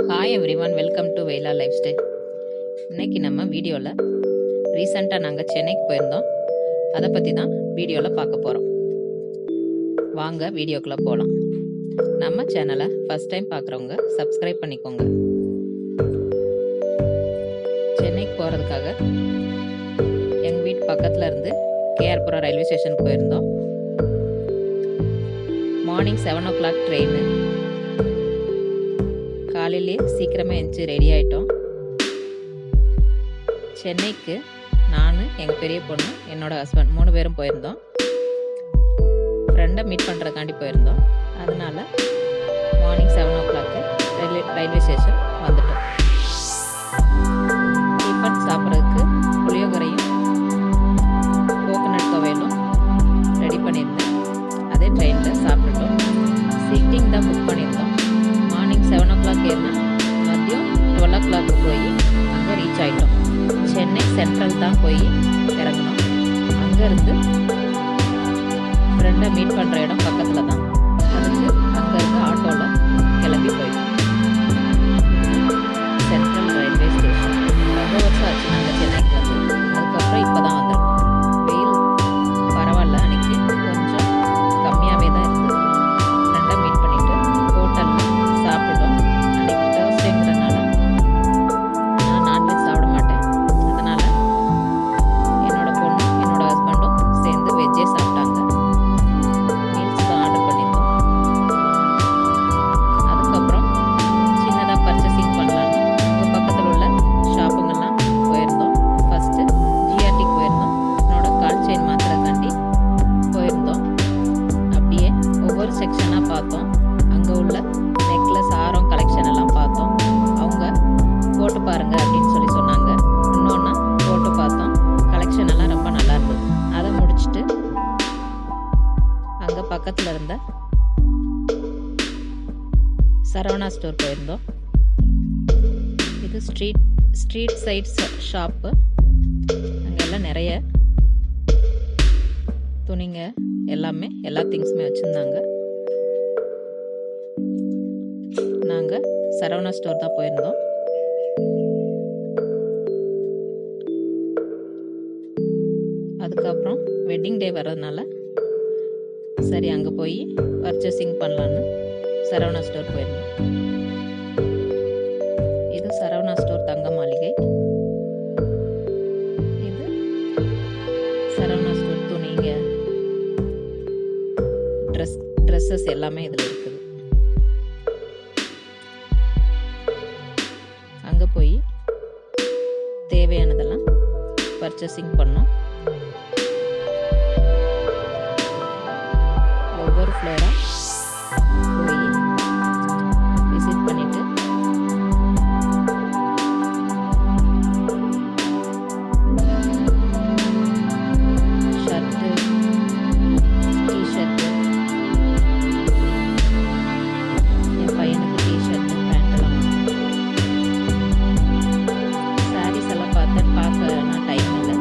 Hi everyone, welcome to Vela life style. இன்றைக்கி நம்ம வீடியோவில் ரீசெண்டாக நாங்கள் சென்னைக்கு போயிருந்தோம். அதை பற்றி தான் வீடியோவில் பார்க்க போகிறோம். வாங்க வீடியோக்குள்ளே போகலாம். நம்ம சேனலை ஃபஸ்ட் டைம் பார்க்குறவங்க சப்ஸ்கிரைப் பண்ணிக்கோங்க. சென்னைக்கு போகிறதுக்காக எங்கள் வீட்டு பக்கத்தில் இருந்து கேஆர்புரம் ரயில்வே ஸ்டேஷனுக்கு போயிருந்தோம். Morning 7 o'clock train. காலையிலே சீக்கிரமே எழுந்துச்சி ரெடி ஆகிட்டோம். சென்னைக்கு நான், எங்கள் பெரிய பொண்ணு, என்னோடய ஹஸ்பண்ட் 3 பேரும் போயிருந்தோம். ஃப்ரெண்டை மீட் பண்ணுறதுக்காண்டி போயிருந்தோம். அதனால் மார்னிங் 7 o'clock ரயில்வே ஸ்டேஷன் வந்துட்டோம். டிஃபன் சாப்பிட்றதுக்கு புளியோகரையும் கோகோனட் துவையலும் ரெடி பண்ணியிருந்தேன். அதே ட்ரெயினில் சாப்பிட்டுட்டோம். சிட்டிங் தான் புக் பண்ணியிருந்தோம். மார்னிங் 7 o'clock ஏறினா மதியம் 12 o'clock போய் அங்கே ரீச் ஆகிட்டோம். சென்னை சென்ட்ரல் தான் போய் இறங்கணும். அங்கேருந்து ஃப்ரெண்டை மீட் பண்ணுற இடம் பக்கத்தில் தான். அதுக்கு அங்கேருந்து ஆட்டோவில் கிளம்பி போயிட்டோம். Central railway station. ரொம்ப வருஷம் ஆச்சு நாங்கள் சென்னைக்கு வந்து. அதுக்கப்புறம் இப்போ தான் வந்திருக்கோம். வெயில் பரவாயில்ல, அன்றைக்கி கொஞ்சம் கம்மியாகவே தான் இருக்குது. ஃப்ரெண்டை மீட் பண்ணிவிட்டு ஹோட்டலில் சாப்பிட்டோம். அன்றைக்கி தேர்ஸ்டேங்கிறனால நான் நான்வெஜ் சாப்பிட மாட்டேன். அதனால் என்னோட பொண்ணு, என்னோட ஹஸ்பண்டும் சேர்ந்து வெஜ்ஜே சாப்பிட்டாங்க. மீல்ஸ் தான் ஆர்டர் பண்ணியிருந்தோம். அதுக்கப்புறம் சின்னதாக பர்ச்சேசிங் பண்ணலான்னு உங்கள் பக்கத்தில் உள்ள ஷாப்புங்கெல்லாம் போயிருந்தோம். ஃபஸ்ட்டு ஜிஆர்டிக்கு போயிருந்தோம். என்னோட கால் செயின் மாத்திரக்காண்டி போயிருந்தோம். அப்படியே ஒவ்வொரு செக்ஷனாக பார்த்தோம். அங்கே உள்ள நெக்லஸ், ஆரம் கலெக்ஷன் எல்லாம் பார்த்தோம். அவங்க போட்டு பாருங்க அப்படின்னு சொல்லி சொன்னாங்க. இன்னொன்று போட்டு பார்த்தோம். கலெக்ஷன் எல்லாம் ரொம்ப நல்லா இருந்தது. அதை முடிச்சுட்டு அங்கே பக்கத்தில் இருந்த சரவணா ஸ்டோர் போயிருந்தோம். இது ஸ்ட்ரீட் சைட் ஷாப்பு. அங்கெல்லாம் நிறைய துணிங்க எல்லாமே, எல்லா திங்ஸுமே வச்சுருந்தாங்க. நாங்கள் சரவணா ஸ்டோர் தான் போயிருந்தோம். அதுக்கப்புறம் வெட்டிங் டே வர்றதுனால சரி அங்கே போய் பர்ச்சேசிங் பண்ணலான்னு சரவணா ஸ்டோர் போயிருந்தோம். இது சரவணா ஸ்டோர் தங்க மாளிகை. இது சரவணா ஸ்டோர் துணிங்க, ட்ரெஸ்ஸஸ் எல்லாமே இதில் இருக்குது. அங்கே போய் தேவையானதெல்லாம் பர்ச்சேசிங் பண்ணோம். ஒவ்வொரு ஃப்ளோராக போய் விசிட் பண்ணிவிட்டு ஷர்ட்டு, டிஷர்ட்டு, என் பையனுக்கு டிஷர்ட்டு, பேண்டெல்லாம், சாரீஸ் எல்லாம் பார்க்க நான் டைம் இல்லை.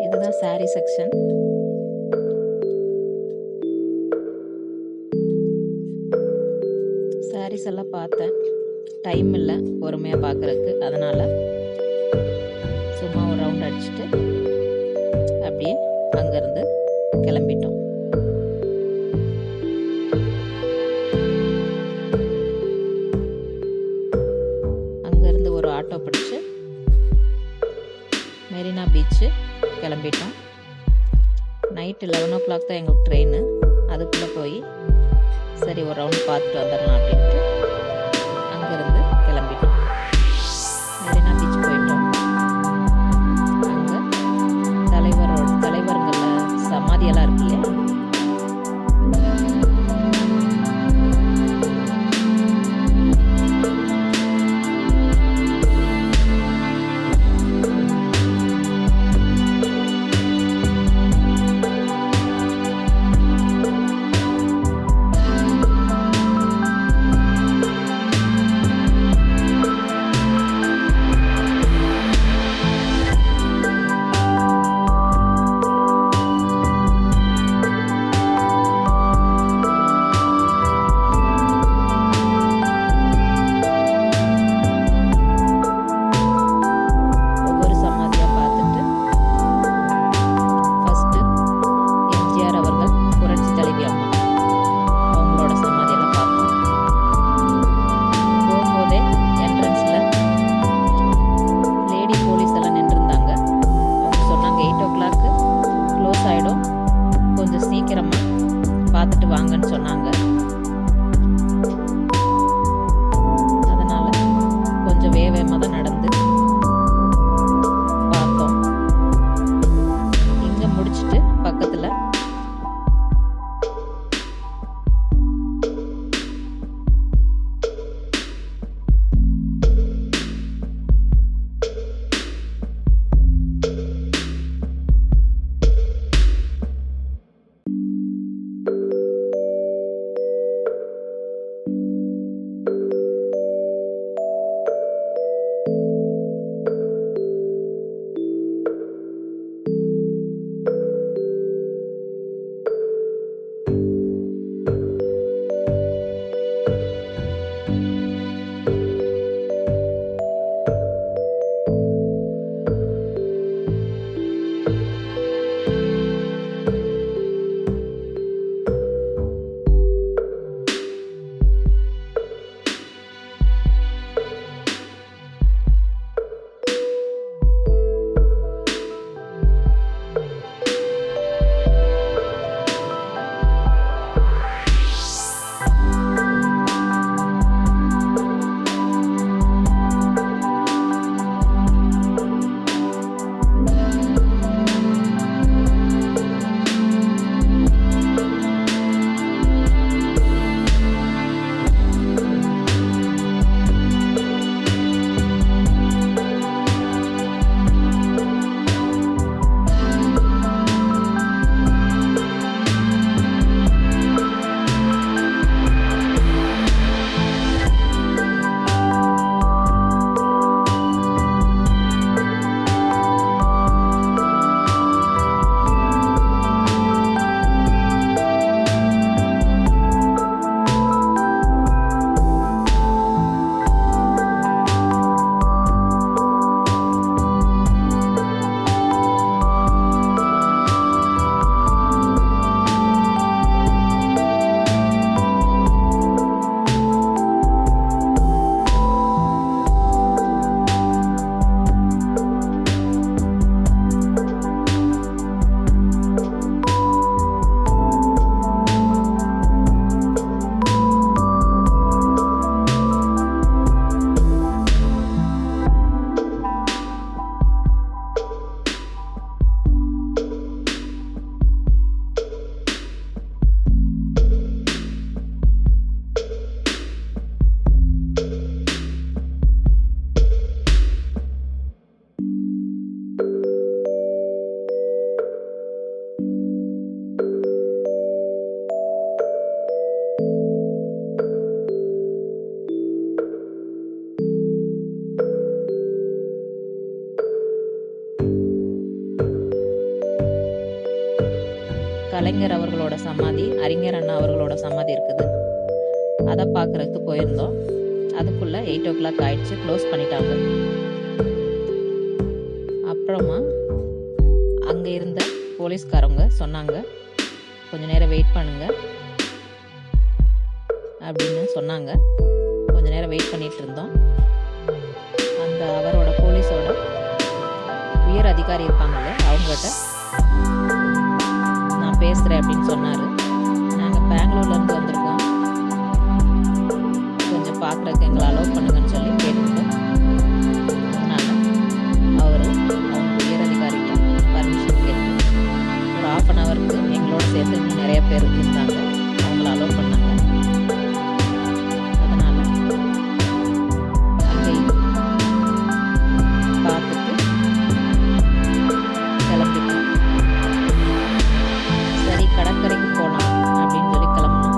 இதுதான் சாரீ செக்ஷன். சாரீஸ் எல்லாம் பார்த்தேன். டைம் இல்லை பொறுமையாக பார்க்குறதுக்கு. அதனால் சும்மா ஒரு ரவுண்ட் அடிச்சுட்டு அப்படியே அங்கேருந்து கிளம்பிட்டோம். அங்கேருந்து ஒரு ஆட்டோ பிடிச்சி மெரினா பீச்சு கிளம்பிட்டோம். நைட் 11 o'clock தான் எங்களுக்கு ட்ரெயின். அதுக்குள்ளே போய் சரி ஒரு ரவுண்ட் பார்த்துட்டு வந்துடலாம் அப்படின்ட்டு அங்கேருந்து கிளம்பிட்டோம். மெரினா பீச் போயிட்டோம். அங்கே தலைவருங்களில் சமாதியெல்லாம் இருக்கு இல்லையா, பார்த்துட்டு வாங்கன்னு சொன்னாங்க. அதனால் கொஞ்சம் வேகமாக தான் நடந்து பார்த்தோம். இங்கே முடிச்சுட்டு பக்கத்தில் கலைஞர் அவர்களோட சமாதி, அறிஞர் அண்ணா அவர்களோட சமாதி இருக்குது. அதை பார்க்குறதுக்கு போயிருந்தோம். அதுக்குள்ளே 8 o'clock ஆயிடுச்சு, க்ளோஸ் பண்ணிட்டாங்க. அப்புறமா அங்கே இருந்த போலீஸ்காரங்க சொன்னாங்க, கொஞ்சம் நேரம் வெயிட் பண்ணுங்க அப்படின்னு சொன்னாங்க. கொஞ்ச நேரம் வெயிட் பண்ணிட்டு இருந்தோம். அந்த அவரோட போலீஸோட உயர் அதிகாரி இருப்பாங்கல்ல, அவங்ககிட்ட நான் பேசுகிறேன் அப்படின்னு சொன்னார். நாங்கள் பெங்களூர்லேருந்து வந்திருக்கோம், கொஞ்சம் பார்க்குறதுக்கு எங்களை அலோவ் பண்ணுங்கன்னு சொல்லி கேட்டுக்கிட்டோம். அதனால் அவர் அவங்க உயர் அதிகாரிகிட்ட பர்மிஷன் கேட்டு ஒரு 1/2 hourக்கு எங்களோட சேர்த்து இன்னும் நிறைய பேர் இருந்தாங்க, அவங்கள அலோவ் பண்ணாங்க. அதனால் அங்கே பார்த்துட்டு கிளம்பிட்டோம். சரி, கடற்கரைக்கு போகலாம் அப்படின்னு சொல்லி கிளம்புனோம்.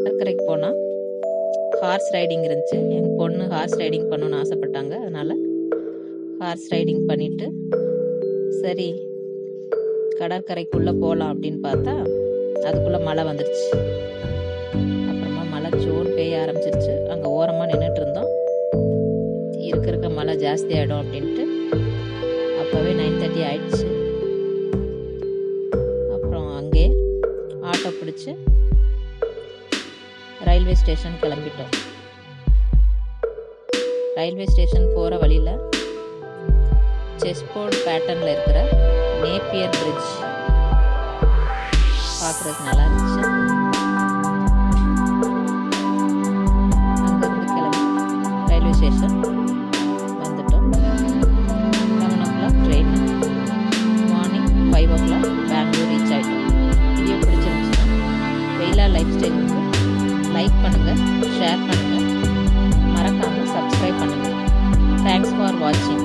கடற்கரைக்கு போனால் ஹார்ஸ் ரைடிங் இருந்துச்சு. எங்கள் பொண்ணு ஹார்ஸ் ரைடிங் பண்ணணுன்னு ஆசைப்பட்டாங்க. அதனால் ஹார்ஸ் ரைடிங் பண்ணிவிட்டு சரி கடற்கரைக்குள்ளே போகலாம் அப்படின்னு பார்த்தா அதுக்குள்ளே மழை வந்துடுச்சு. அப்புறமா மழை ஜோர் பெய்ய ஆரம்பிச்சிருச்சு. அங்கே ஓரமாக நின்றுட்டு இருந்தோம். இருக்க மழை ஜாஸ்தி ஆகிடும் அப்படின்ட்டு அப்போவே 9:30 ஆயிடுச்சு. அப்புறம் அங்கே ஆட்டோ பிடிச்சி ரயில்வே ஸ்டேஷன் கிளம்பிட்டோம். ரயில்வே ஸ்டேஷன் போகிற வழியில் செஸ்போர்ட் பேட்டர்னில் இருக்கிற நேப்பியர் பிரிட்ஜ் பார்க்குறதுக்கு நல்லா இருந்துச்சு. அங்கேருந்து கிளம்பி ரயில்வே ஸ்டேஷன் வந்துட்டோம். 11 o'clock train, morning 5 o'clock Bangalore reach ஆகிட்டோம். வீடியோ பிடிச்சிருந்துச்சுன்னா வெயிலா லைஃப் ஸ்டைலுக்கு லைக் பண்ணுங்கள், ஷேர் பண்ணுங்கள், மறக்காமல் சப்ஸ்கிரைப் பண்ணுங்கள். தேங்க்ஸ் ஃபார் வாட்சிங்.